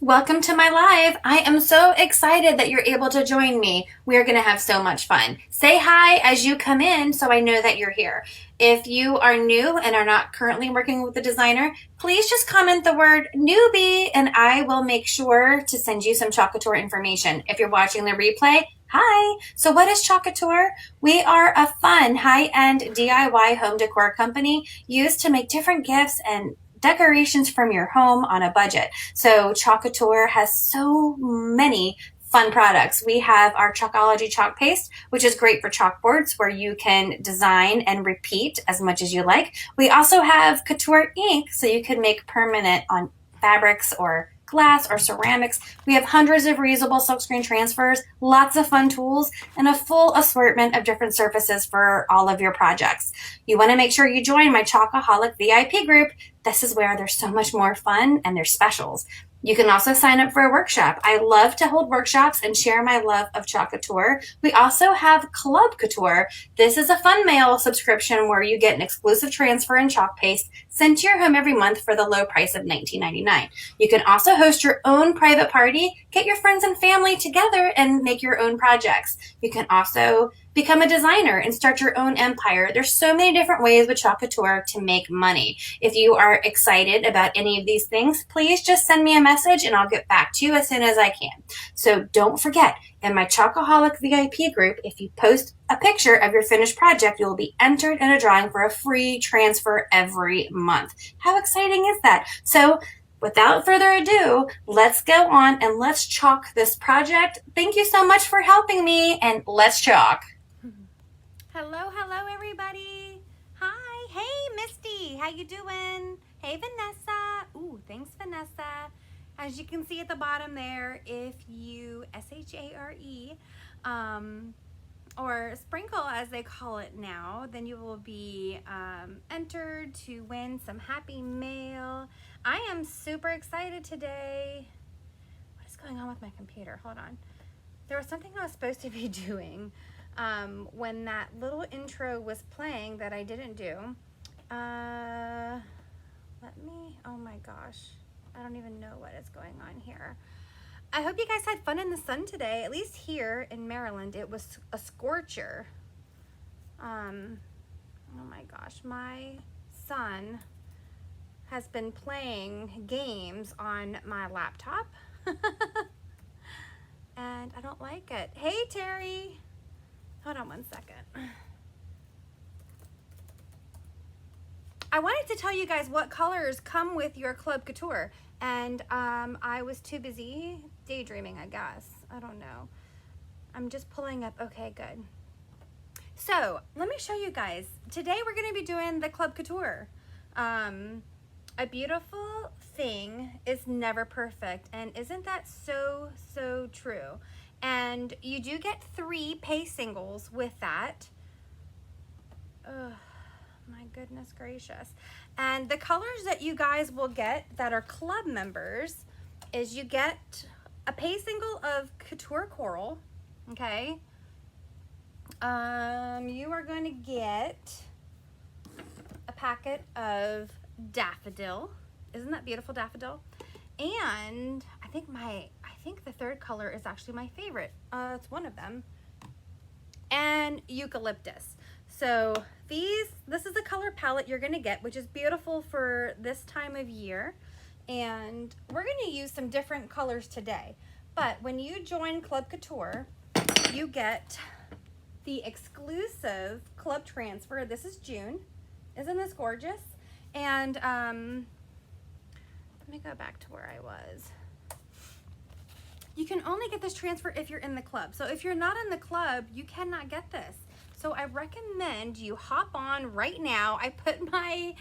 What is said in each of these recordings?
Welcome to my live. I am so excited that you're able to join me. We are going to have so much fun. Say hi as you come in so I know that you're here. If you are new and are not currently working with a designer, please just comment the word newbie and I will make sure to send you some Chalk Couture information. If you're watching the replay, hi. So what is Chalk Couture? We are a fun, high-end DIY home decor company used to make different gifts and decorations from your home on a budget. So Chalk Couture has so many fun products. We have our Chalkology chalk paste, which is great for chalkboards where you can design and repeat as much as you like. We also have Couture ink, so you can make permanent on fabrics or glass or ceramics. We have hundreds of reusable silkscreen transfers, lots of fun tools, and a full assortment of different surfaces for all of your projects. You want to make sure you join my Chalkaholic VIP group. This is where there's so much more fun and there's specials. You can also sign up for a workshop. I love to hold workshops and share my love of Chalk Couture. We also have Club Couture. This is a fun mail subscription where you get an exclusive transfer and chalk paste sent to your home every month for the low price of $19.99. You can also host your own private party, get your friends and family together and make your own projects. You can also become a designer and start your own empire. There's so many different ways with Chalk Couture to make money. If you are excited about any of these things, please just send me a message and I'll get back to you as soon as I can. So don't forget, in my Chalkaholic VIP group, if you post a picture of your finished project, you will be entered in a drawing for a free transfer every month. How exciting is that? So without further ado, let's go on and let's chalk this project. Thank you so much for helping me, and let's chalk. Hello everybody. Hi. Hey Misty, how you doing? Hey Vanessa. Ooh, thanks Vanessa. As you can see at the bottom there, if you SHARE or sprinkle as they call it now, then you will be entered to win some happy mail. I am super excited today. What is going on with my computer? Hold on. There was something I was supposed to be doing when that little intro was playing that I didn't do. Oh my gosh, I don't even know what is going on here. I hope you guys had fun in the sun today. At least here in Maryland, it was a scorcher. Oh my gosh, my son has been playing games on my laptop. And I don't like it. Hey Terry, hold on one second. I wanted to tell you guys what colors come with your Club Couture, and I was too busy daydreaming, I guess. I don't know. I'm just pulling up. Okay, good. So let me show you guys. Today we're going to be doing the Club Couture. A beautiful thing is never perfect, and isn't that so true? And you do get 3 pay singles with that. Ugh, my goodness gracious. And the colors that you guys will get that are club members is you get a pay single of Couture Coral, okay? You are going to get a packet of Daffodil. Isn't that beautiful, Daffodil? And I think the third color is actually my favorite. It's one of them. And Eucalyptus. So this is the color palette you're gonna get, which is beautiful for this time of year. And we're gonna use some different colors today. But when you join Club Couture, you get the exclusive club transfer. This is June. Isn't this gorgeous? And let me go back to where I was. You can only get this transfer if you're in the club. So if you're not in the club, you cannot get this. So I recommend you hop on right now. I put my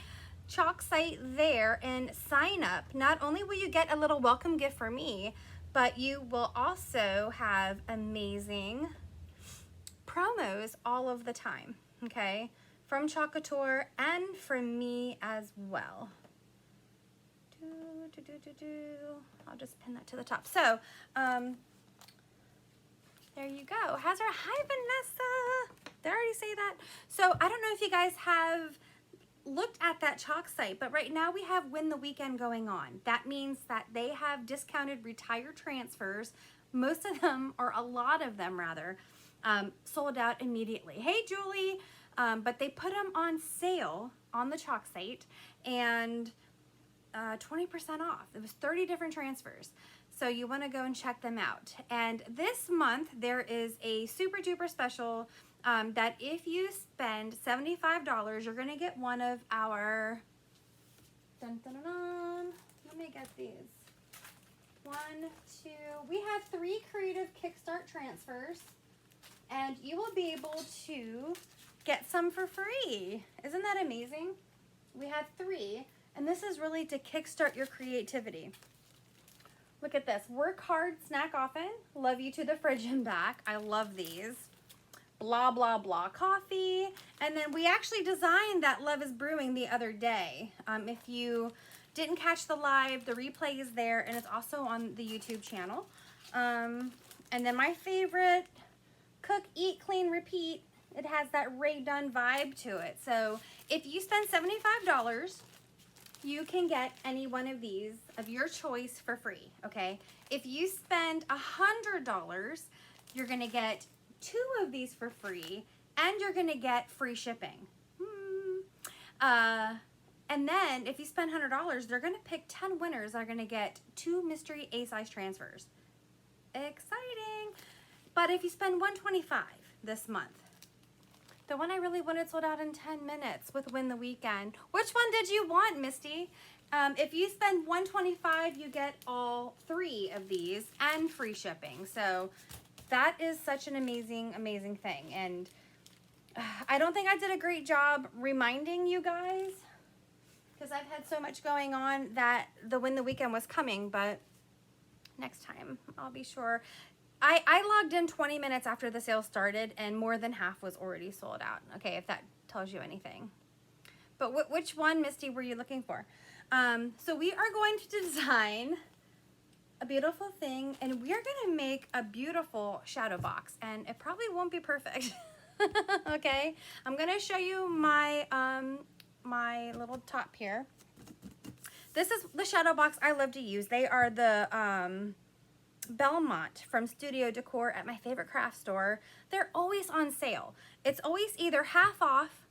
chalk site there and sign up. Not only will you get a little welcome gift for me, but you will also have amazing promos all of the time, okay? From Chalk Couture and from me as well. I'll just pin that to the top. So, there you go. Hi, Vanessa. Did I already say that? So, I don't know if you guys have looked at that chalk site, but right now we have Win the Weekend going on. That means that they have discounted retire transfers. Most of them, or a lot of them rather, sold out immediately. Hey, Julie, but they put them on sale on the chalk site, and 20% off. It was 30 different transfers. So you want to go and check them out. And this month there is a super duper special that if you spend $75, you're going to get one of our, dun, dun, dun, dun. Let me get these. 1, 2, we have 3 creative Kickstart transfers, and you will be able to get some for free. Isn't that amazing? We have 3, and this is really to kickstart your creativity. Look at this. Work hard, snack often. Love you to the fridge and back. I love these. Blah, blah, blah coffee. And then we actually designed that Love is Brewing the other day. If you didn't catch the live, the replay is there, and it's also on the YouTube channel. And then my favorite, Cook, Eat, Clean, Repeat. It has that Ray Dunn vibe to it. So if you spend $75, you can get any one of these of your choice for free, okay? If you spend $100, you're gonna get 2 of these for free, and you're gonna get free shipping. And then if you spend $100, they're gonna pick 10 winners that are gonna get 2 mystery A-size transfers. Exciting. But if you spend $125 this month, the one I really wanted sold out in 10 minutes with Win the Weekend. Which one did you want, Misty? If you spend $125, you get all 3 of these and free shipping. So that is such an amazing, amazing thing. And I don't think I did a great job reminding you guys, because I've had so much going on, that the Win the Weekend was coming, but next time I'll be sure. I logged in 20 minutes after the sale started, and more than half was already sold out. Okay, if that tells you anything. But which one, Misty, were you looking for? So we are going to design a beautiful thing, and we are going to make a beautiful shadow box, and it probably won't be perfect. Okay, I'm going to show you my my little top here. This is the shadow box I love to use. They are the Belmont from Studio Decor at my favorite craft store. They're always on sale. It's always either half off.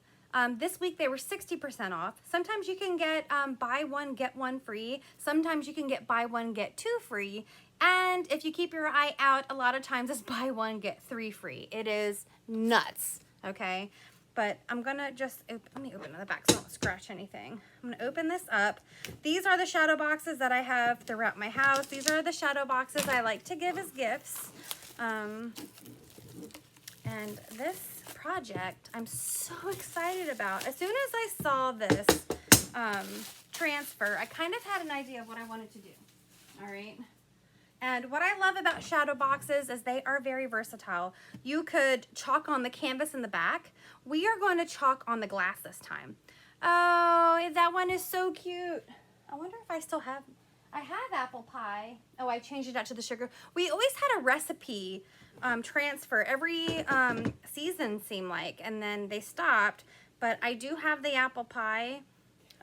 This week they were 60% off. Sometimes you can get buy one, get one free. Sometimes you can get buy one, get 2 free. And if you keep your eye out, a lot of times it's buy one, get 3 free. It is nuts, okay? But I'm gonna just, let me open the back so I don't scratch anything. I'm gonna open this up. These are the shadow boxes that I have throughout my house. These are the shadow boxes I like to give as gifts. And this project I'm so excited about. As soon as I saw this transfer, I kind of had an idea of what I wanted to do, all right? And what I love about shadow boxes is they are very versatile. You could chalk on the canvas in the back. We are going to chalk on the glass this time. Oh, that one is so cute. I wonder if I still have, I have apple pie. Oh, I changed it out to the sugar. We always had a recipe transfer every season, seemed like, and then they stopped. But I do have the apple pie,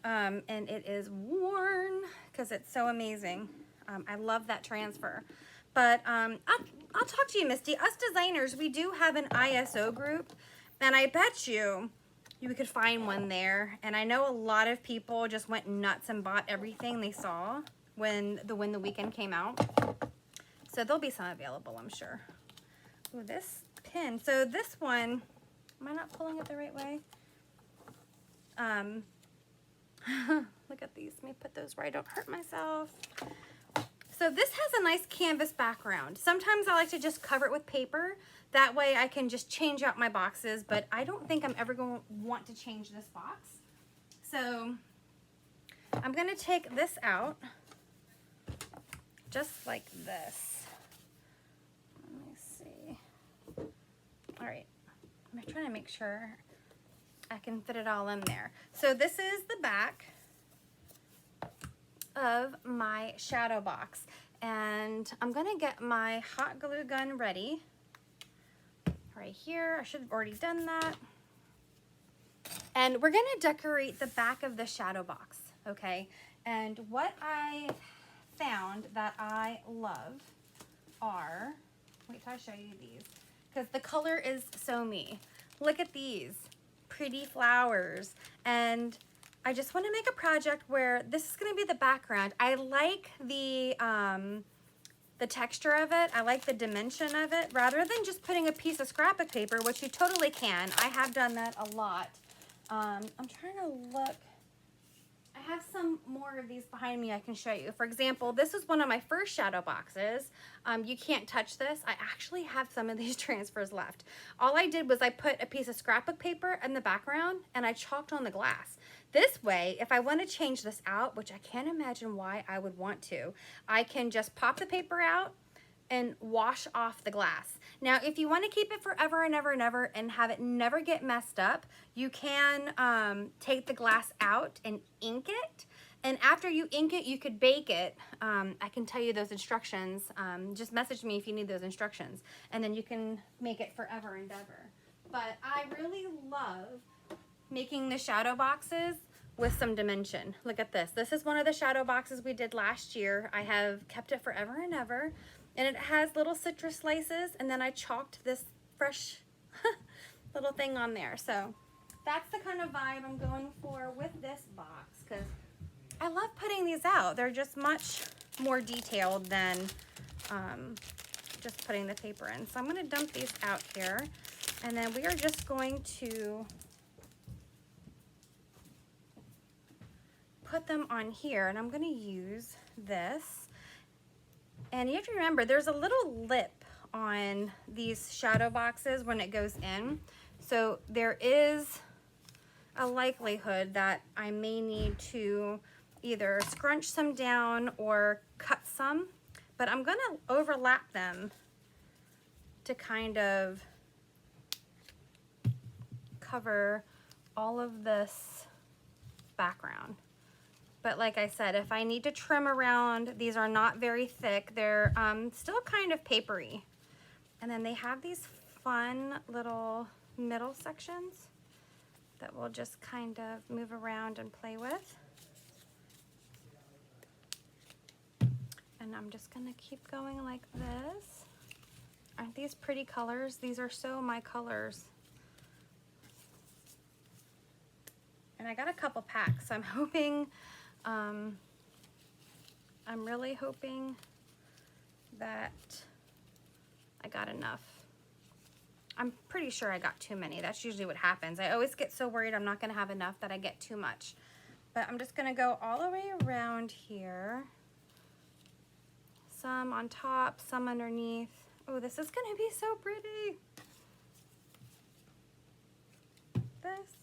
and it is worn because it's so amazing. I love that transfer. But I'll talk to you, Misty. Us designers, we do have an ISO group, and I bet you could find one there. And I know a lot of people just went nuts and bought everything they saw when the Win the Weekend came out. So there'll be some available, I'm sure. Ooh, this pin. So this one, am I not pulling it the right way? Look at these. Let me put those where I don't hurt myself. So this has a nice canvas background. Sometimes I like to just cover it with paper. That way I can just change out my boxes, but I don't think I'm ever going to want to change this box. So I'm going to take this out just like this. Let me see. All right. I'm trying to make sure I can fit it all in there. So this is the back of my shadow box, and I'm gonna get my hot glue gun ready right here. I should have already done that. And we're gonna decorate the back of the shadow box, okay? And what I found that I love are, wait till I show you these, because the color is so me. Look at these pretty flowers. And I just want to make a project where this is going to be the background. I like the texture of it. I like the dimension of it, rather than just putting a piece of scrapbook paper, which you totally can. I have done that a lot. I'm trying to look. I have some more of these behind me I can show you. For example, this is one of my first shadow boxes. You can't touch this. I actually have some of these transfers left. All I did was I put a piece of scrapbook paper in the background and I chalked on the glass. This way, if I want to change this out, which I can't imagine why I would want to, I can just pop the paper out and wash off the glass. Now, if you want to keep it forever and ever and ever and have it never get messed up, you can take the glass out and ink it. And after you ink it, you could bake it. I can tell you those instructions. Just message me if you need those instructions. And then you can make it forever and ever. But I really love making the shadow boxes with some dimension. Look at this. This is one of the shadow boxes we did last year. I have kept it forever and ever. And it has little citrus slices, and then I chalked this fresh little thing on there. So that's the kind of vibe I'm going for with this box, because I love putting these out. They're just much more detailed than just putting the paper in. So I'm going to dump these out here, and then we are just going to put them on here, and I'm going to use this. And you have to remember, there's a little lip on these shadow boxes when it goes in. So there is a likelihood that I may need to either scrunch some down or cut some. But I'm going to overlap them to kind of cover all of this background. But like I said, if I need to trim around, these are not very thick. They're still kind of papery. And then they have these fun little middle sections that we'll just kind of move around and play with. And I'm just gonna keep going like this. Aren't these pretty colors? These are so my colors. And I got a couple packs, so I'm hoping, I'm really hoping that I got enough. I'm pretty sure I got too many. That's usually what happens. I always get so worried I'm not gonna have enough that I get too much. But I'm just gonna go all the way around here. Some on top, some underneath. Oh, this is gonna be so pretty. This.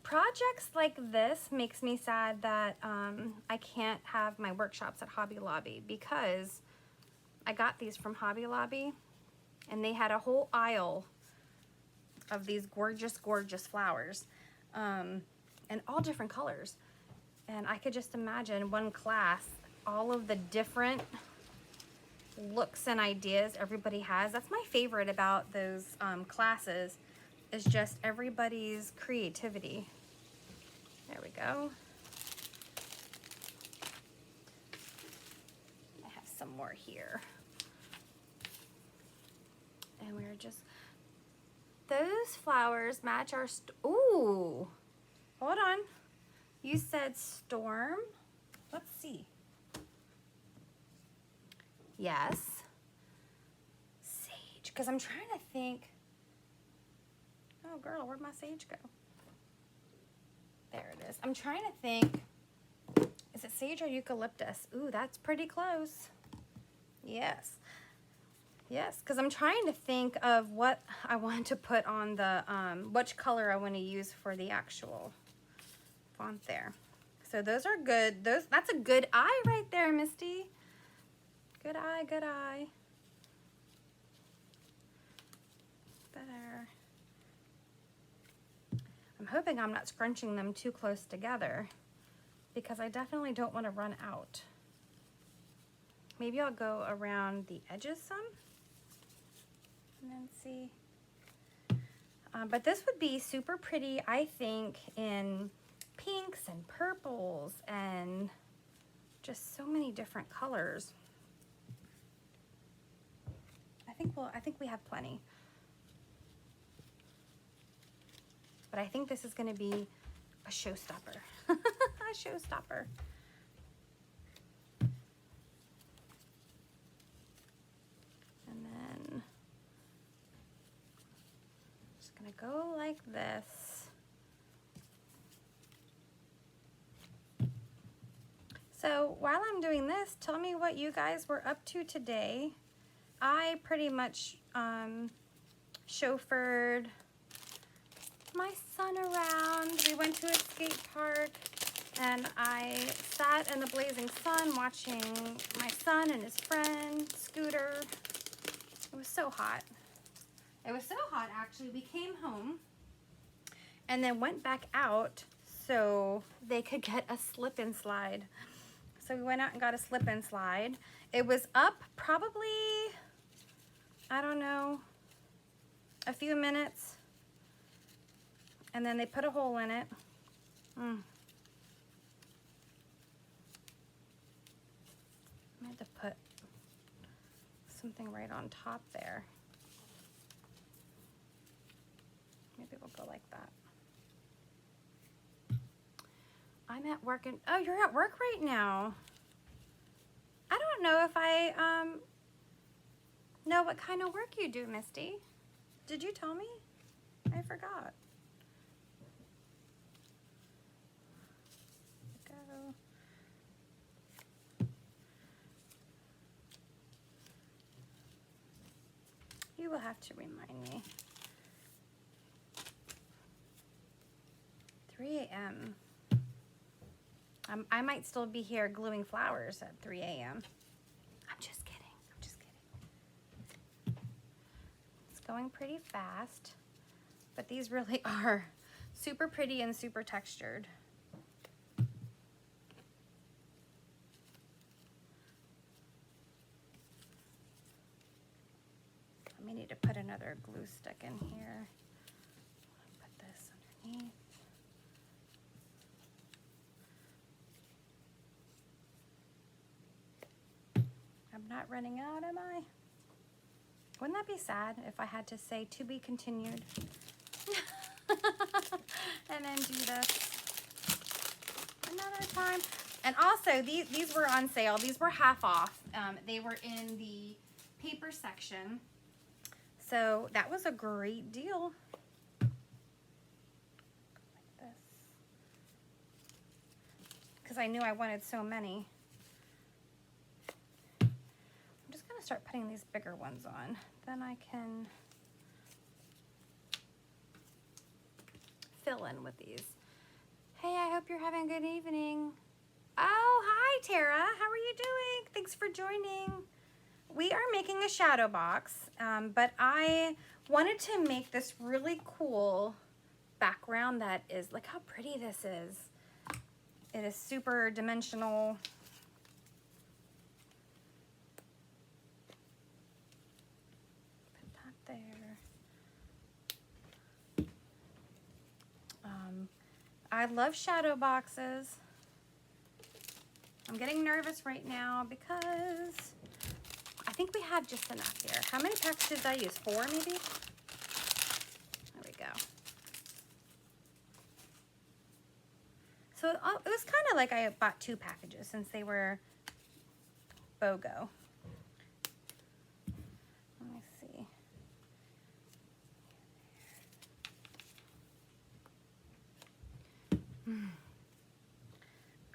Projects like this makes me sad that I can't have my workshops at Hobby Lobby, because I got these from Hobby Lobby and they had a whole aisle of these gorgeous, gorgeous flowers and all different colors. And I could just imagine one class, all of the different looks and ideas everybody has. That's my favorite about those classes, is just everybody's creativity. There we go. I have some more here. And we're just, those flowers match our, ooh, hold on. You said storm? Let's see. Yes. Sage, because I'm trying to think. Oh girl, where'd my sage go? There it is. I'm trying to think. Is it sage or eucalyptus? Ooh, that's pretty close. Yes. Yes, because I'm trying to think of what I want to put on the, which color I want to use for the actual font there. So those are good. That's a good eye right there, Misty. Good eye, good eye. Better. I'm hoping I'm not scrunching them too close together, because I definitely don't want to run out. Maybe I'll go around the edges some and then see. But this would be super pretty, I think, in pinks and purples and just so many different colors. I think we have plenty. But I think this is going to be a showstopper. A showstopper. And then just going to go like this. So while I'm doing this, tell me what you guys were up to today. I pretty much chauffeured my son around. We went to a skate park and I sat in the blazing sun watching my son and his friend Scooter. It was so hot. It was so hot actually. We came home and then went back out so they could get a slip and slide. So we went out and got a slip and slide. It was up probably, I don't know, a few minutes. And then they put a hole in it. I had to put something right on top there. Maybe we'll go like that. I'm at work and, oh, you're at work right now. I don't know if I know what kind of work you do, Misty. Did you tell me? I forgot. Go. You will have to remind me. 3 a.m. I might still be here gluing flowers at 3 a.m. I'm just kidding. I'm just kidding. It's going pretty fast, but these really are super pretty and super textured. I may need to put another glue stick in here. Put this underneath. I'm not running out, am I? Wouldn't that be sad if I had to say to be continued? And then do this another time. And also, these were on sale. These were half off. They were in the paper section. So that was a great deal. Like this. Because I knew I wanted so many. Start putting these bigger ones on, then I can fill in with these. Hey, I hope you're having a good evening. Oh, hi Tara, how are you doing? Thanks for joining. We are making a shadow box, but I wanted to make this really cool background that is, look how pretty this is. It is super dimensional. There. I love shadow boxes. I'm getting nervous right now because I think we have just enough here. How many packs did I use? 4 maybe? There we go. So it was kind of like I bought 2 packages since they were BOGO.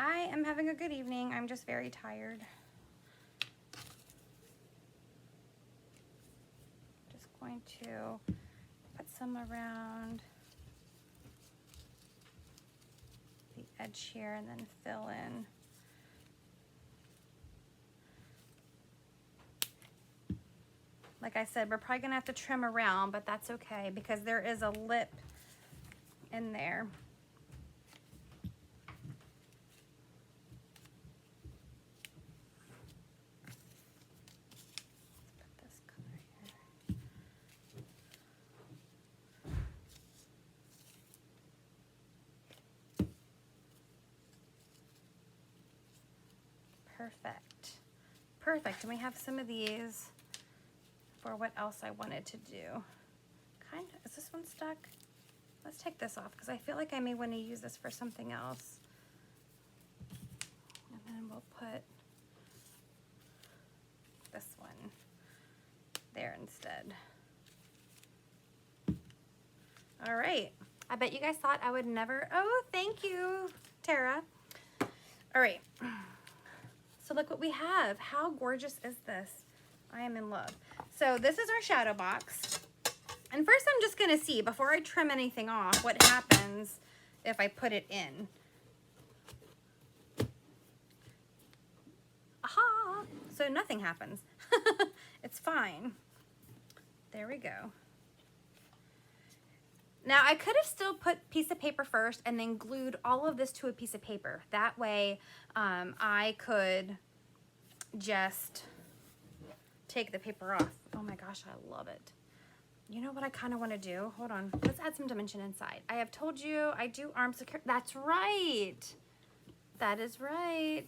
I am having a good evening. I'm just very tired. Just going to put some around the edge here and then fill in. Like I said, we're probably gonna have to trim around, but that's okay because there is a lip in there. Perfect. Perfect. And we have some of these for what else I wanted to do. Is this one stuck? Let's take this off because I feel like I may want to use this for something else. And then we'll put this one there instead. All right. I bet you guys thought I would never. Oh, thank you, Tara. All right. So look what we have. How gorgeous is this? I am in love. So this is our shadow box. And first I'm just going to see, before I trim anything off, what happens if I put it in. Aha! So nothing happens. It's fine. There we go. Now I could have still put piece of paper first and then glued all of this to a piece of paper. That way I could just take the paper off. Oh my gosh, I love it. You know what I kind of want to do? Hold on. Let's add some dimension inside. I have told you I do arm secure. That's right. That is right.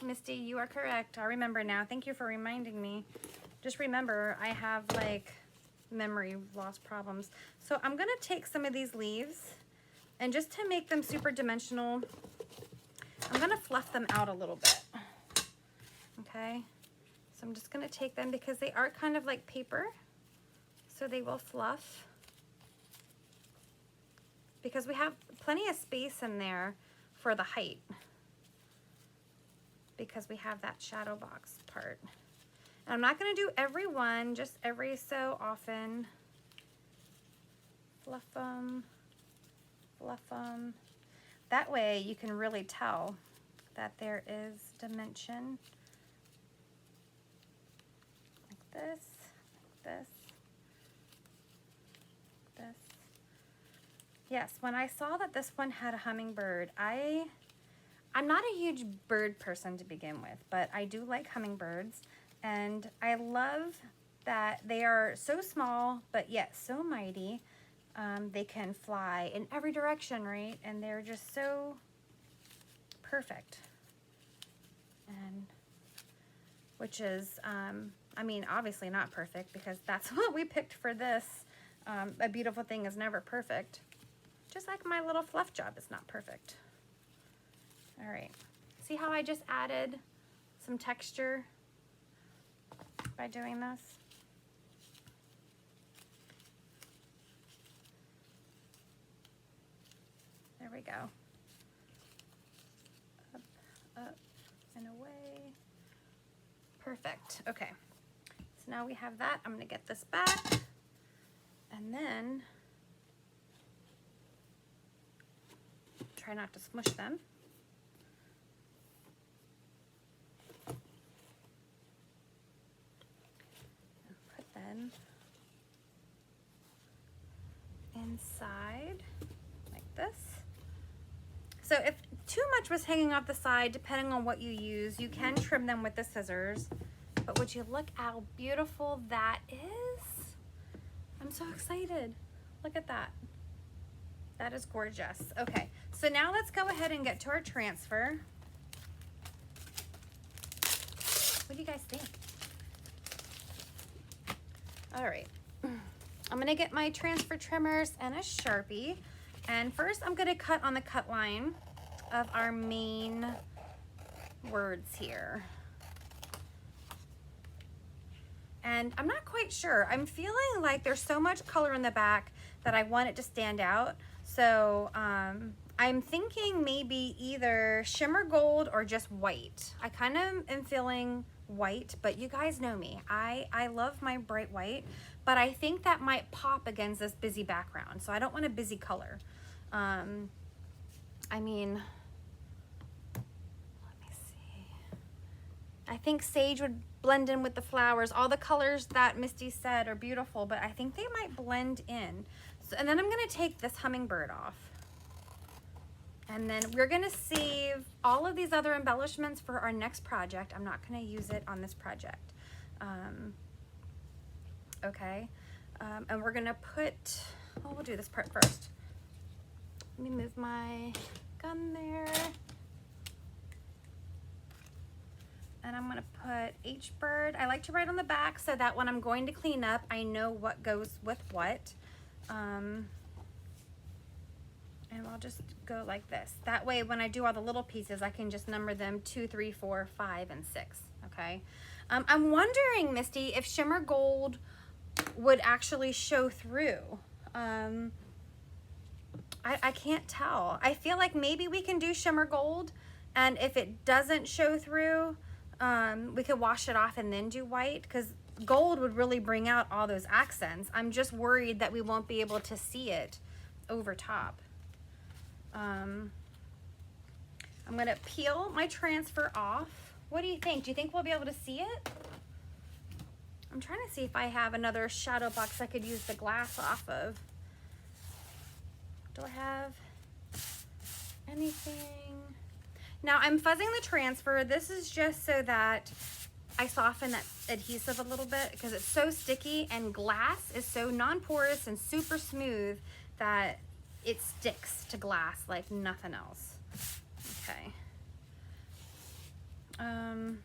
Misty, you are correct. I remember now. Thank you for reminding me. Just remember, I have like memory loss problems. So I'm going to take some of these leaves and just to make them super dimensional, I'm going to fluff them out a little bit. Okay. So I'm just going to take them because they are kind of like paper. So they will fluff because we have plenty of space in there for the height because we have that shadow box part. And I'm not going to do every one, just every so often. Fluff them, fluff them. That way you can really tell that there is dimension. Like this, like this. This. Yes, when I saw that this one had a hummingbird, I'm not a huge bird person to begin with, but I do like hummingbirds, and I love that they are so small, but yet so mighty. They can fly in every direction, right? And they're just so perfect. And which is, I mean, obviously not perfect because that's what we picked for this. A beautiful thing is never perfect. Just like my little fluff job is not perfect. All right. See how I just added some texture by doing this? There we go. Up, up, and away. Perfect. Okay. So now we have that. I'm going to get this back. And then try not to smush them. And put them inside like this. So if too much was hanging off the side, depending on what you use, you can trim them with the scissors. But would you look how beautiful that is? I'm so excited. Look at that. That is gorgeous. Okay, so now let's go ahead and get to our transfer. What do you guys think? All right, I'm gonna get my transfer trimmers and a Sharpie. And first I'm gonna cut on the cut line of our main words here. And I'm not quite sure. I'm feeling like there's so much color in the back that I want it to stand out. So I'm thinking maybe either shimmer gold or just white. I kind of am feeling white, but you guys know me. I love my bright white, but I think that might pop against this busy background. So I don't want a busy color. I mean, let me see. I think sage would blend in with the flowers. All the colors that Misty said are beautiful, but I think they might blend in. So, and then I'm gonna take this hummingbird off. And then we're gonna save all of these other embellishments for our next project. I'm not gonna use it on this project. Okay, and we're gonna put, oh, we'll do this part first. Let me move my gun there. And I'm gonna put H-Bird. I like to write on the back so that when I'm going to clean up, I know what goes with what. And I'll just go like this. That way, when I do all the little pieces, I can just number them 2, 3, 4, 5, and 6, okay? I'm wondering, Misty, if shimmer gold would actually show through. I can't tell. I feel like maybe we can do shimmer gold, and if it doesn't show through, we could wash it off and then do white, because gold would really bring out all those accents. I'm just worried that we won't be able to see it over top. I'm gonna peel my transfer off. What do you think? Do you think we'll be able to see it? I'm trying to see if I have another shadow box I could use the glass off of. Do I have anything? Now I'm fuzzing the transfer. This is just so that I soften that adhesive a little bit, because it's so sticky, and glass is so non-porous and super smooth that it sticks to glass like nothing else. Okay. I'm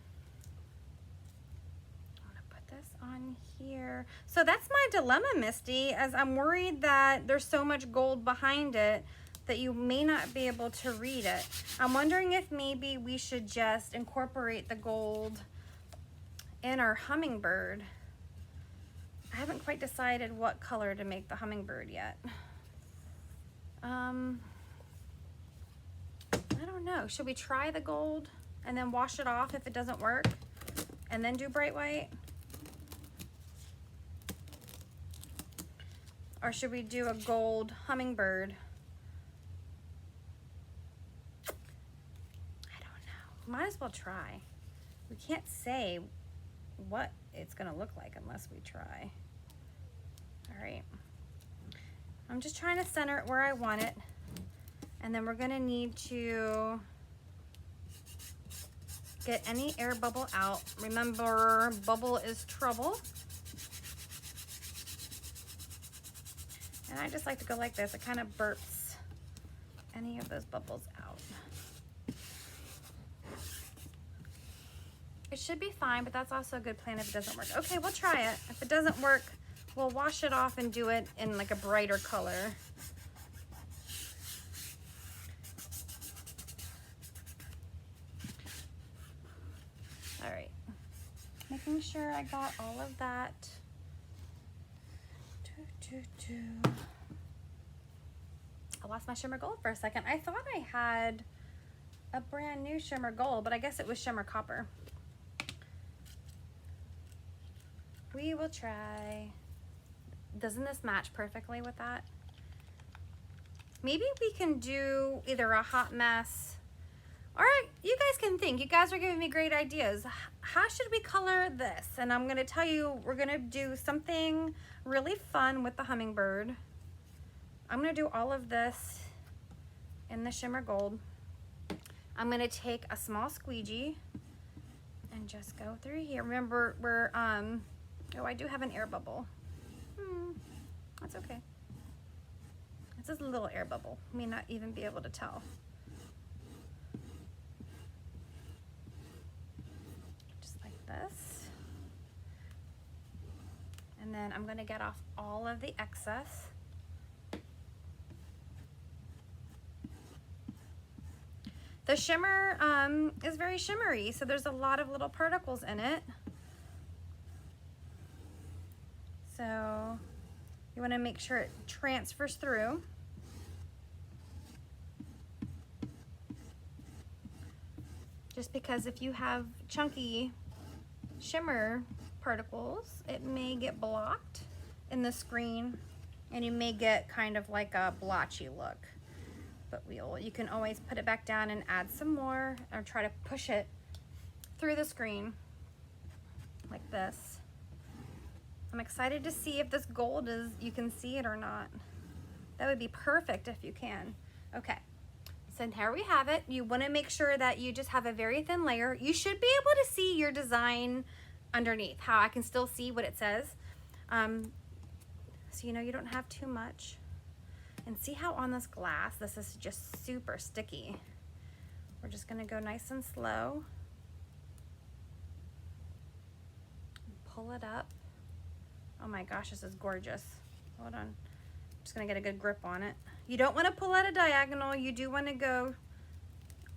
gonna put this on here. So that's my dilemma, Misty, as I'm worried that there's so much gold behind it that you may not be able to read it. I'm wondering if maybe we should just incorporate the gold in our hummingbird. I haven't quite decided what color to make the hummingbird yet. I don't know. Should we try the gold and then wash it off if it doesn't work, and then do bright white? Or should we do a gold hummingbird? I don't know. Might as well try. We can't say what it's gonna look like unless we try. All right. I'm just trying to center it where I want it. And then we're gonna need to get any air bubble out. Remember, bubble is trouble. And I just like to go like this. It kind of burps any of those bubbles out. It should be fine, but that's also a good plan if it doesn't work. Okay, we'll try it. If it doesn't work, we'll wash it off and do it in like a brighter color. All right, making sure I got all of that. I lost my shimmer gold for a second. I thought I had a brand new shimmer gold, but I guess it was shimmer copper. We will try. Doesn't this match perfectly with that? Maybe we can do either a hot mess, or you guys can think. You guys are giving me great ideas. How should we color this? And I'm gonna tell you, we're gonna do something really fun with the hummingbird. I'm gonna do all of this in the shimmer gold. I'm gonna take a small squeegee and just go through here. Remember, we're, oh, I do have an air bubble. That's okay. It's just a little air bubble. I may not even be able to tell. Just like this. And then I'm gonna get off all of the excess. The shimmer is very shimmery, so there's a lot of little particles in it. So you want to make sure it transfers through. Just because if you have chunky shimmer particles, it may get blocked in the screen and you may get kind of like a blotchy look. But you can always put it back down and add some more, or try to push it through the screen like this. I'm excited to see if this gold you can see it or not. That would be perfect if you can. Okay, so here we have it. You want to make sure that you just have a very thin layer. You should be able to see your design underneath, how I can still see what it says. So you know you don't have too much. And see how on this glass, this is just super sticky. We're just gonna go nice and slow. pull it up. Oh my gosh, this is gorgeous. Hold on. I'm just gonna get a good grip on it. You don't want to pull at a diagonal. You do want to go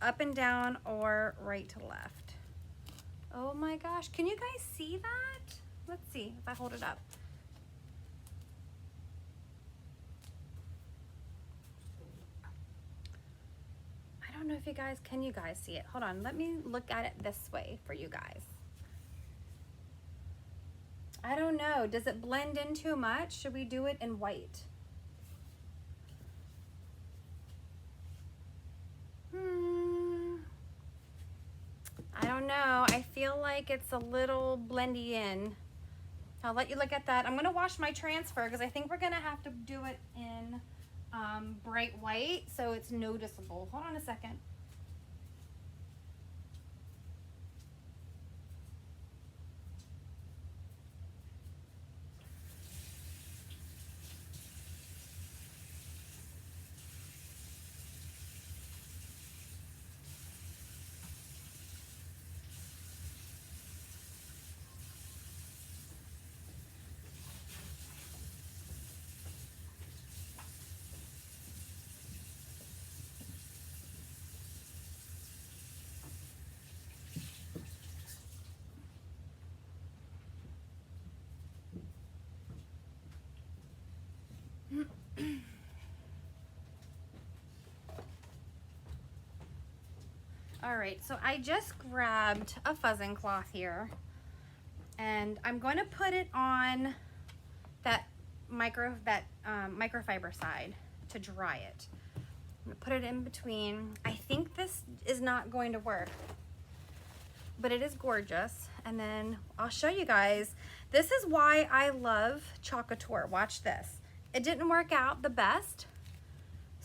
up and down or right to left. Oh my gosh, can you guys see that? Let's see if I hold it up. I don't know if can you guys see it? Hold on, let me look at it this way for you guys. I don't know, does it blend in too much? Should we do it in white? I don't know, I feel like it's a little blendy in. I'll let you look at that. I'm gonna wash my transfer because I think we're gonna have to do it in bright white so it's noticeable. Hold on a second. All right, so I just grabbed a fuzzing cloth here and I'm going to put it on that microfiber side to dry it. I'm gonna put it in between. I think this is not going to work, but it is gorgeous. And then I'll show you guys. This is why I love Club Couture. Watch this. It didn't work out the best,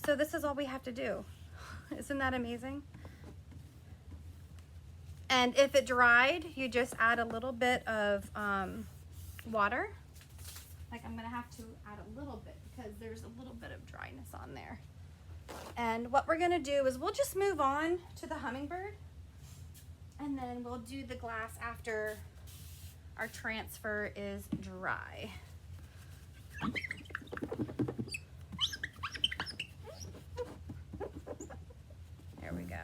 so this is all we have to do. Isn't that amazing? And if it dried, you just add a little bit of water. Like I'm gonna have to add a little bit because there's a little bit of dryness on there. And what we're gonna do is we'll just move on to the Hummingbird and then we'll do the glass after our transfer is dry. There we go.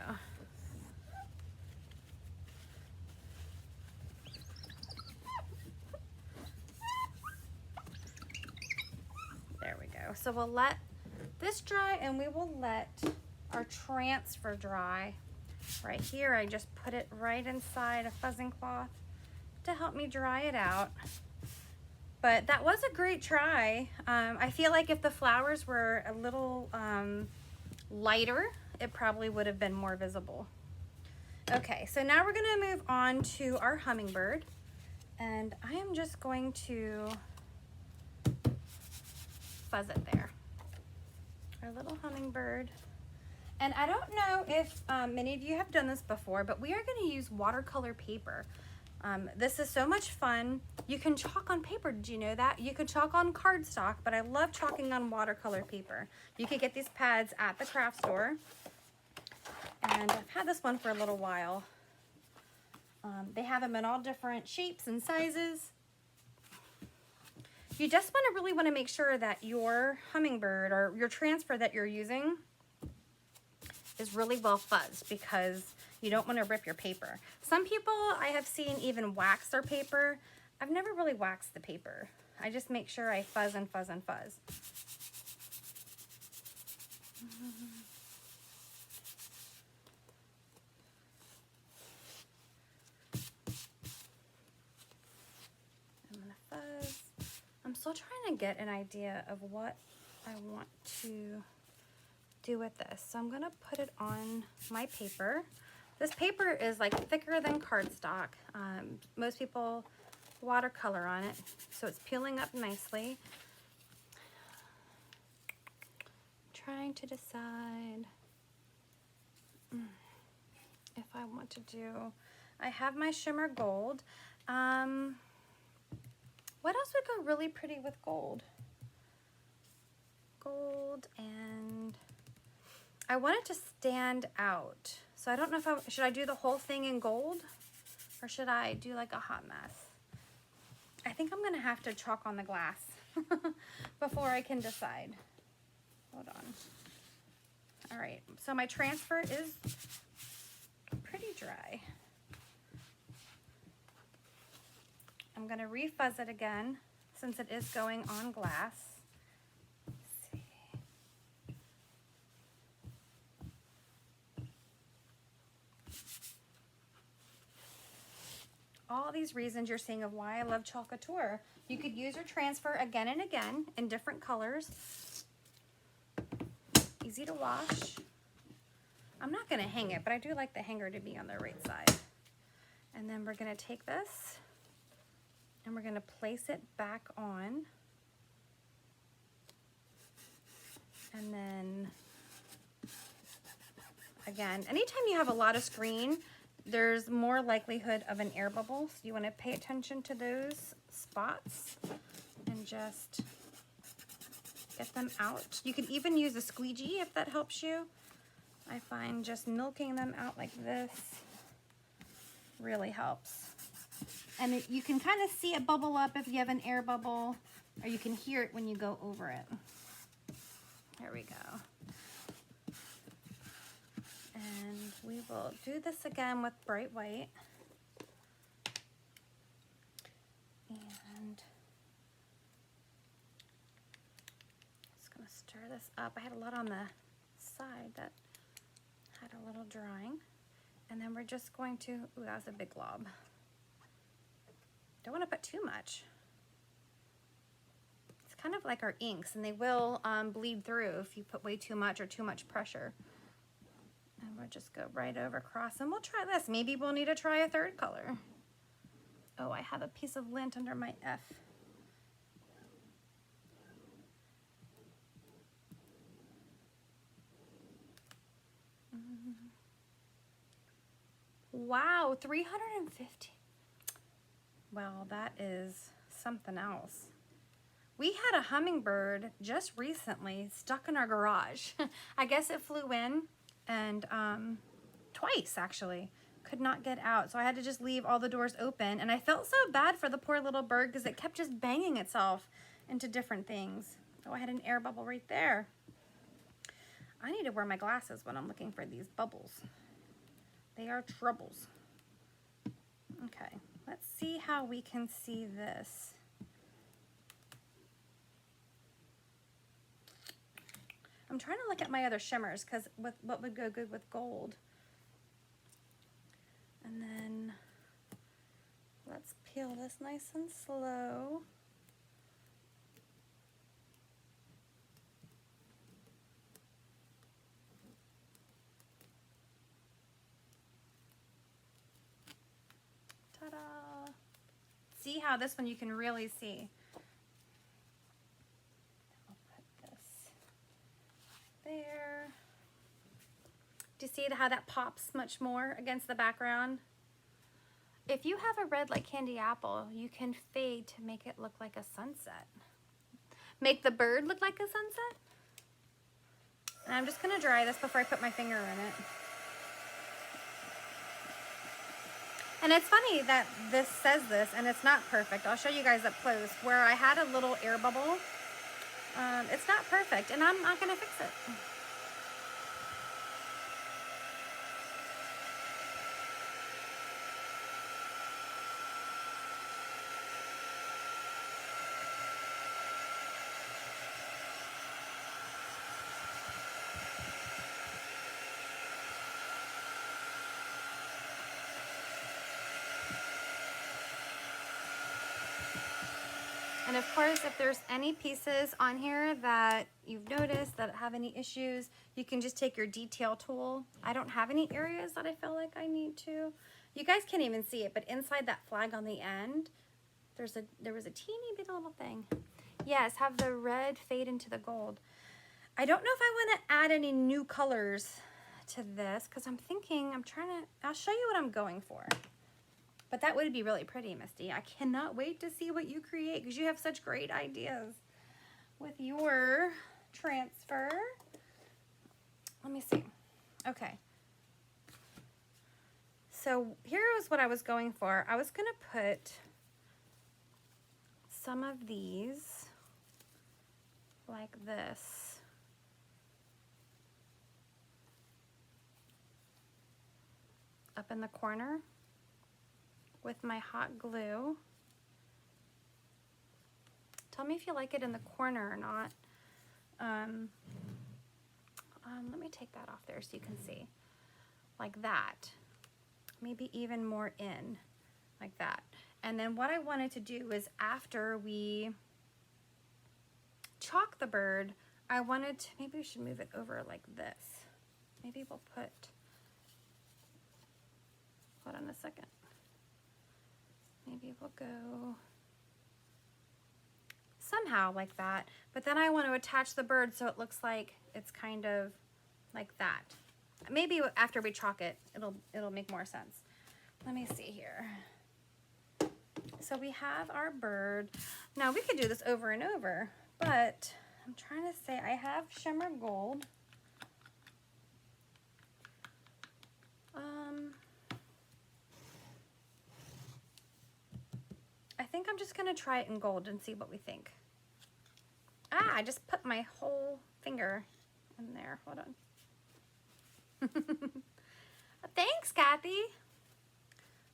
There we go. So we'll let this dry and we will let our transfer dry. Right here, I just put it right inside a fuzzing cloth to help me dry it out. But that was a great try. I feel like if the flowers were a little lighter, it probably would have been more visible. Okay, so now we're gonna move on to our Hummingbird. And I am just going to fuzz it there. Our little Hummingbird. And I don't know if many of you have done this before, but we are going to use watercolor paper. This is so much fun. You can chalk on paper. Did you know that? You could chalk on cardstock, but I love chalking on watercolor paper. You can get these pads at the craft store. And I've had this one for a little while. They have them in all different shapes and sizes. You just really want to make sure that your Hummingbird or your transfer that you're using is really well fuzzed because you don't want to rip your paper. Some people I have seen even wax their paper. I've never really waxed the paper. I just make sure I fuzz and fuzz and fuzz. I'm gonna fuzz. I'm still trying to get an idea of what I want to do with this. So I'm gonna put it on my paper. This paper is like thicker than cardstock. Most people watercolor on it, so it's peeling up nicely. Trying to decide if I want to do, I have my shimmer gold. What else would go really pretty with gold? Gold, and I want it to stand out. So I don't know if should I do the whole thing in gold or should I do like a hot mess? I think I'm gonna have to chalk on the glass before I can decide. Hold on. All right, so my transfer is pretty dry. I'm gonna refuzz it again since it is going on glass. Let's see. All these reasons you're seeing of why I love Chalk Couture. You could use your transfer again and again in different colors. Easy to wash. I'm not gonna hang it, but I do like the hanger to be on the right side. And then we're gonna take this and we're gonna place it back on. And then, again, anytime you have a lot of screen, there's more likelihood of an air bubble. So you wanna pay attention to those spots and just get them out. You could even use a squeegee if that helps you. I find just milking them out like this really helps. And you can kind of see it bubble up if you have an air bubble, or you can hear it when you go over it. There we go. And we will do this again with bright white. And just gonna stir this up. I had a lot on the side that had a little drying. And then we're just going to, ooh, that was a big glob. Don't want to put too much. It's kind of like our inks, and they will bleed through if you put way too much or too much pressure. And we'll just go right over across, and we'll try this. Maybe we'll need to try a third color. Oh, I have a piece of lint under my F. Wow, 350. Well, that is something else. We had a hummingbird just recently stuck in our garage. I guess it flew in and twice actually. Could not get out. So I had to just leave all the doors open, and I felt so bad for the poor little bird because it kept just banging itself into different things. Oh, I had an air bubble right there. I need to wear my glasses when I'm looking for these bubbles. They are troubles. Okay, let's see how we can see this. I'm trying to look at my other shimmers because what would go good with gold. And then let's peel this nice and slow. Ta-da! See how this one you can really see. I'll put this there. Do you see how that pops much more against the background? If you have a red like candy apple, you can fade to make it look like a sunset. Make the bird look like a sunset. And I'm just gonna dry this before I put my finger in it. And it's funny that this says this and it's not perfect. I'll show you guys up close. Where I had a little air bubble, it's not perfect, and I'm not gonna fix it. And of course, if there's any pieces on here that you've noticed that have any issues, you can just take your detail tool. I don't have any areas that I feel like I need to. You guys can't even see it, but inside that flag on the end, there was a teeny bit little thing. Yes, have the red fade into the gold. I don't know if I want to add any new colors to this because I'll show you what I'm going for. But that would be really pretty, Misty. I cannot wait to see what you create because you have such great ideas with your transfer. Let me see. Okay. So here is what I was going for. I was going to put some of these like this. Up in the corner with my hot glue. Tell me if you like it in the corner or not. Let me take that off there so you can see. Like that. Maybe even more in, like that. And then what I wanted to do is after we chalk the bird, I wanted to, maybe we should move it over like this. Maybe we'll put, hold on a second. Maybe we'll go somehow like that. But then I want to attach the bird so it looks like it's kind of like that. Maybe after we chalk it, it'll make more sense. Let me see here. So we have our bird. Now we could do this over and over, but I'm trying to say I have shimmer gold. I think I'm just gonna try it in gold and see what we think. Ah, I just put my whole finger in there. Hold on. Thanks, Kathy.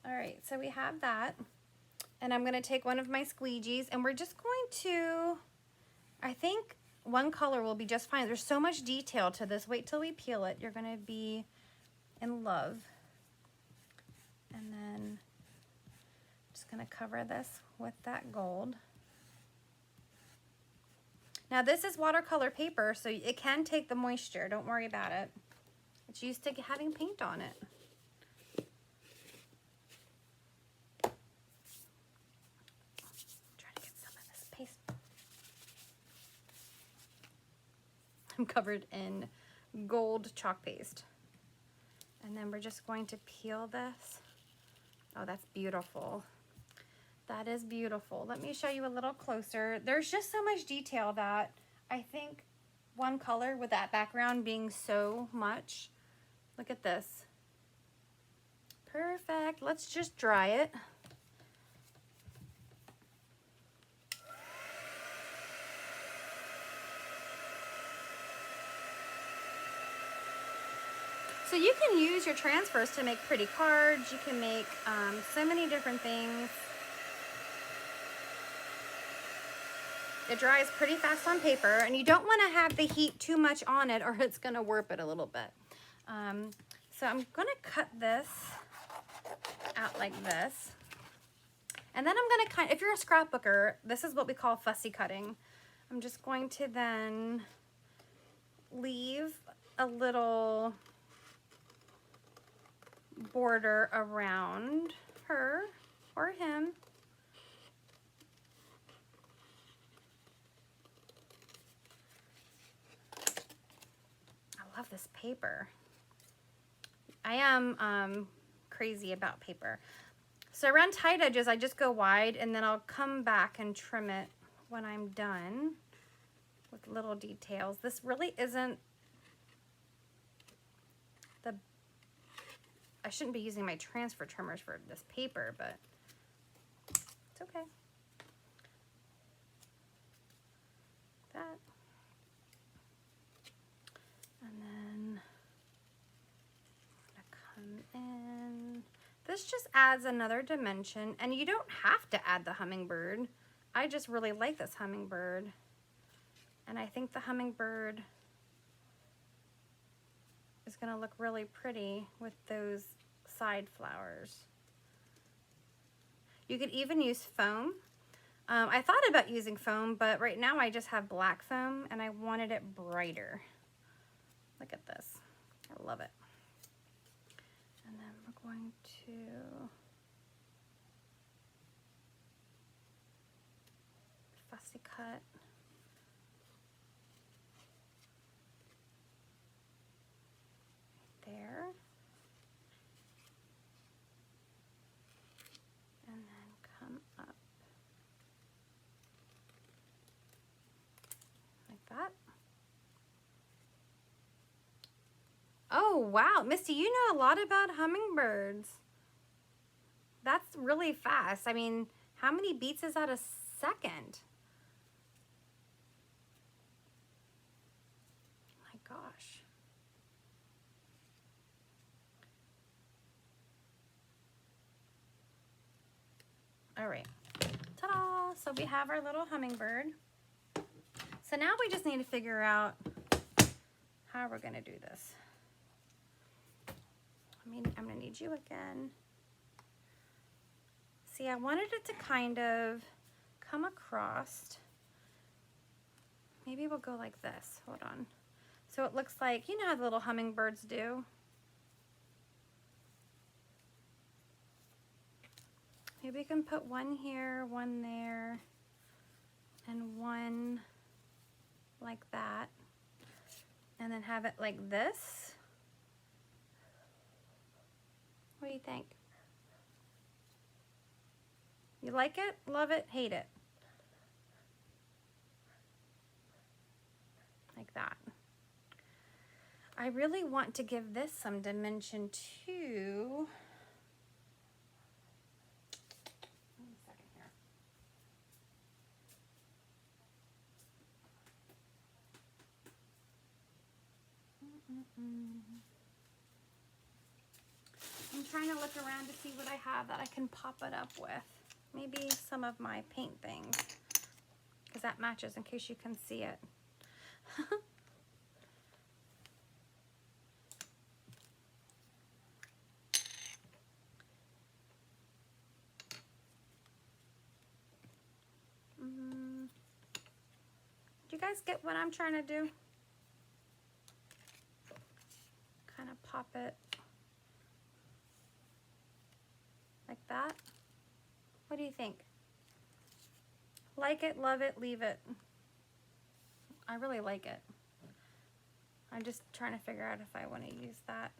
All right, so we have that. And I'm gonna take one of my squeegees and we're just going to, I think one color will be just fine. There's so much detail to this. Wait till we peel it. You're gonna be in love. And then I'm just gonna cover this with that gold. Now this is watercolor paper, so it can take the moisture. Don't worry about it. It's used to having paint on it. Try to get some of this paste. I'm covered in gold chalk paste. And then we're just going to peel this. Oh, that's beautiful. That is beautiful. Let me show you a little closer. There's just so much detail that I think one color with that background being so much. Look at this. Perfect. Let's just dry it. So you can use your transfers to make pretty cards. You can make so many different things. It dries pretty fast on paper, and you don't want to have the heat too much on it or it's going to warp it a little bit. So I'm going to cut this out like this. And then I'm going to if you're a scrapbooker, this is what we call fussy cutting. I'm just going to then leave a little border around her or him. I love this paper. I am crazy about paper. So around tight edges, I just go wide and then I'll come back and trim it when I'm done with little details. This really isn't I shouldn't be using my transfer trimmers for this paper, but it's okay. That. And then I'm gonna come in. This just adds another dimension, and you don't have to add the hummingbird. I just really like this hummingbird. And I think the hummingbird is gonna look really pretty with those side flowers. You could even use foam. I thought about using foam, but right now I just have black foam and I wanted it brighter. Look at this. I love it. And then we're going to fussy cut. There. And then come up like that. Oh, wow. Misty, you know a lot about hummingbirds. That's really fast. I mean, how many beats is that? A second. My gosh. All right, ta-da! So we have our little hummingbird. So now we just need to figure out how we're gonna do this. I'm gonna need you again. See, I wanted it to kind of come across. Maybe we'll go like this, hold on. So it looks like, you know how the little hummingbirds do? Maybe we can put one here, one there, and one like that. And then have it like this. What do you think? You like it? Love it? Hate it? Like that. I really want to give this some dimension too. One second here. I'm trying to look around to see what I have that I can pop it up with. Maybe some of my paint things, because that matches in case you can see it. Do you guys get what I'm trying to do? Kind of pop it like that. What do you think? Like it, love it, leave it. I really like it. I'm just trying to figure out if I want to use that.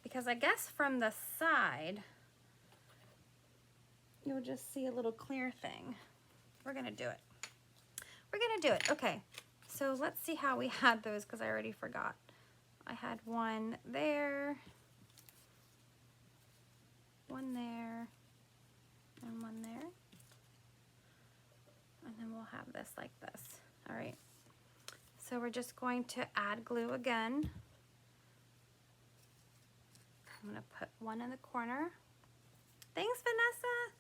Because I guess from the side, you'll just see a little clear thing. We're gonna do it. We're gonna do it. Okay, so let's see how we had those, because I already forgot. I had one there, one there, and one there. And then we'll have this like this. All right, so we're just going to add glue again. I'm gonna put one in the corner. Thanks, Vanessa.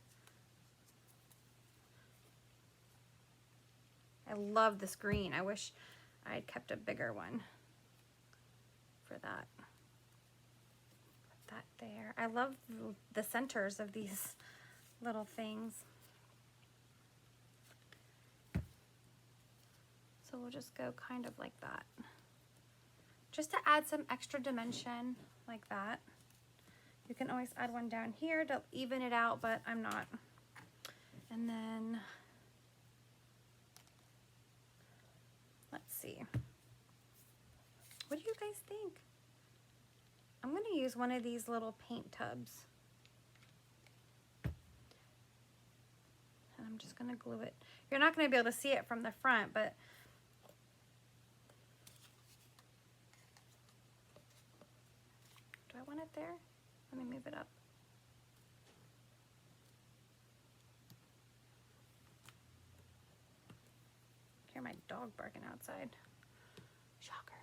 I love this green. I wish I'd kept a bigger one for that. Put that there. I love the centers of these little things. So we'll just go kind of like that. Just to add some extra dimension like that. You can always add one down here to even it out, but I'm not. And then, let's see. What do you guys think? I'm gonna use one of these little paint tubs. And I'm just gonna glue it. You're not gonna be able to see it from the front, but do I want it there? Let me move it up. Hear my dog barking outside. Shocker.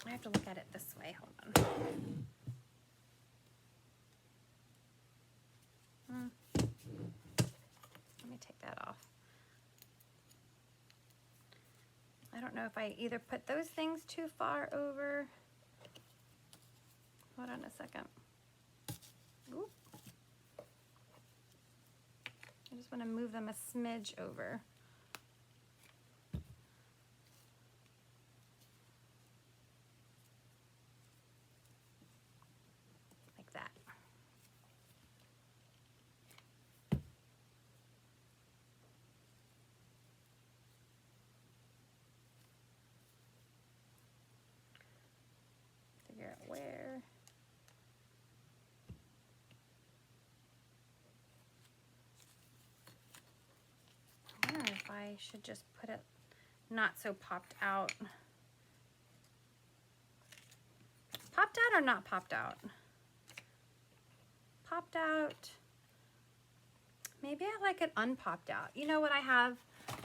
I have to look at it this way. Hold on. Let me take that off. I don't know if I either put those things too far over. Hold on a second. Oop. I just want to move them a smidge over. Like that. Figure out where. I wonder if I should just put it not so popped out. Popped out or not popped out? Popped out. Maybe I like it unpopped out. You know what I have?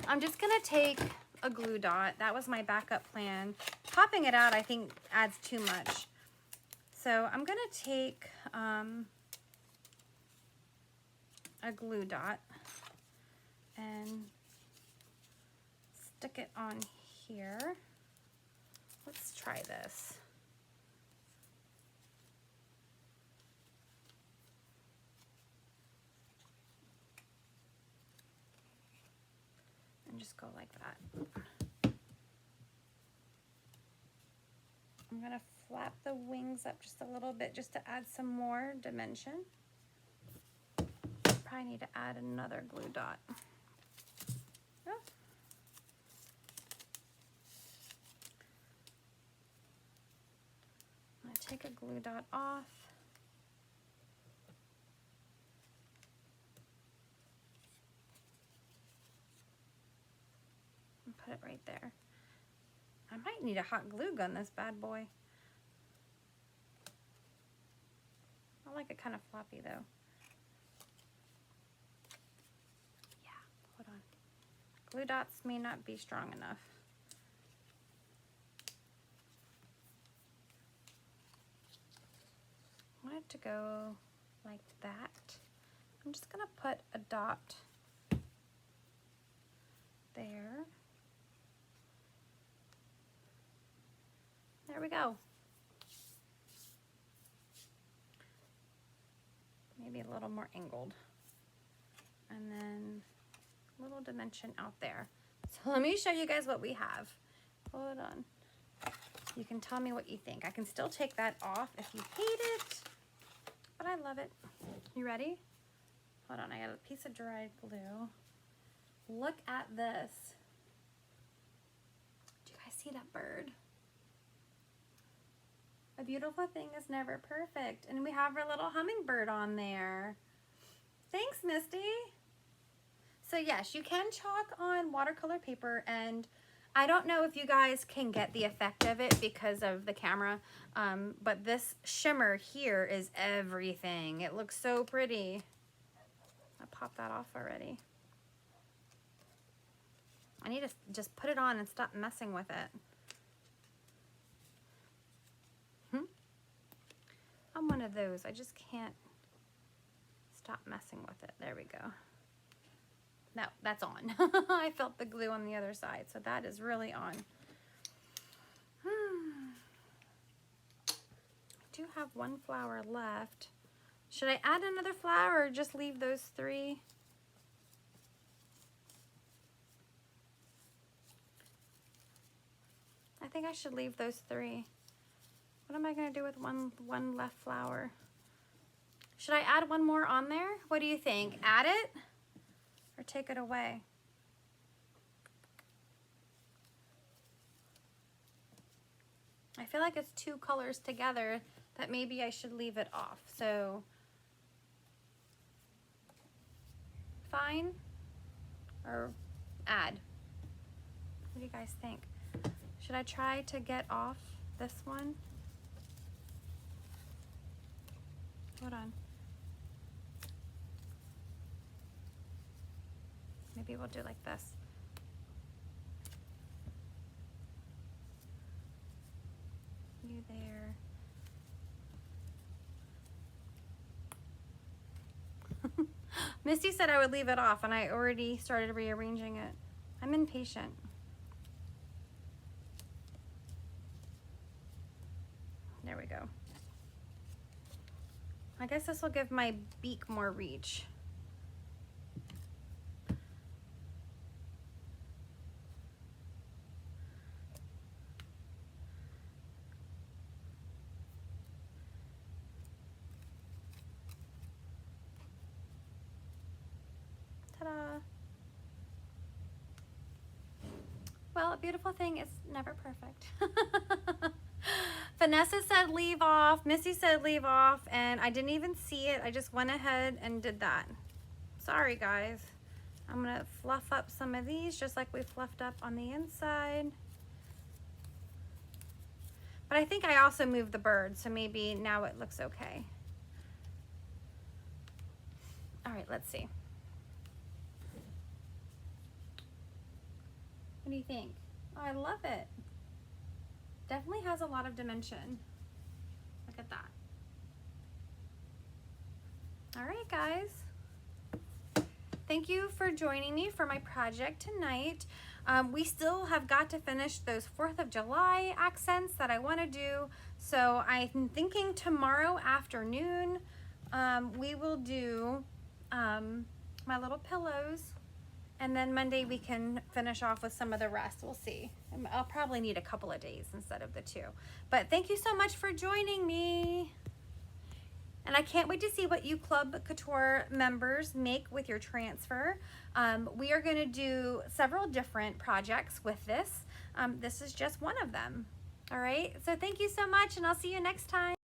I'm just gonna take a glue dot. That was my backup plan. Popping it out, I think, adds too much. So I'm gonna take a glue dot and stick it on here. Let's try this. And just go like that. I'm gonna flap the wings up just a little bit just to add some more dimension. Probably need to add another glue dot. Oh. I'm gonna take a glue dot off. And put it right there. I might need a hot glue gun, this bad boy. I like it kind of floppy though. Yeah, hold on. Glue dots may not be strong enough. I want it to go like that. I'm just gonna put a dot there. There we go. Maybe a little more angled. And then a little dimension out there. So let me show you guys what we have. Hold on. You can tell me what you think. I can still take that off if you hate it, but I love it. You ready? Hold on, I got a piece of dried glue. Look at this. Do you guys see that bird? A beautiful thing is never perfect. And we have our little hummingbird on there. Thanks, Misty. So yes, you can chalk on watercolor paper, and I don't know if you guys can get the effect of it because of the camera, but this shimmer here is everything. It looks so pretty. I popped that off already. I need to just put it on and stop messing with it. I'm one of those. I just can't stop messing with it. There we go. No, that's on. I felt the glue on the other side, so that is really on. I do have one flower left. Should I add another flower or just leave those three? I think I should leave those three. What am I gonna do with one left flower? Should I add one more on there? What do you think? Add it or take it away? I feel like it's two colors together that maybe I should leave it off. So, fine or add? What do you guys think? Should I try to get off this one? Hold on. Maybe we'll do like this. You there. Misty said I would leave it off, and I already started rearranging it. I'm impatient. There we go. I guess this will give my beak more reach. Ta-da! Well, a beautiful thing is never perfect. Vanessa said leave off, Missy said leave off, and I didn't even see it. I just went ahead and did that. Sorry, guys. I'm gonna fluff up some of these just like we fluffed up on the inside. But I think I also moved the bird, so maybe now it looks okay. All right, let's see. What do you think? Oh, I love it. Definitely has a lot of dimension. Look at that. All right, guys. Thank you for joining me for my project tonight. We still have got to finish those 4th of July accents that I want to do. So I'm thinking tomorrow afternoon we will do my little pillows. And then Monday we can finish off with some of the rest. We'll see. I'll probably need a couple of days instead of the 2. But thank you so much for joining me. And I can't wait to see what you Club Couture members make with your transfer. We are going to do several different projects with this. This is just one of them. All right. So thank you so much, and I'll see you next time.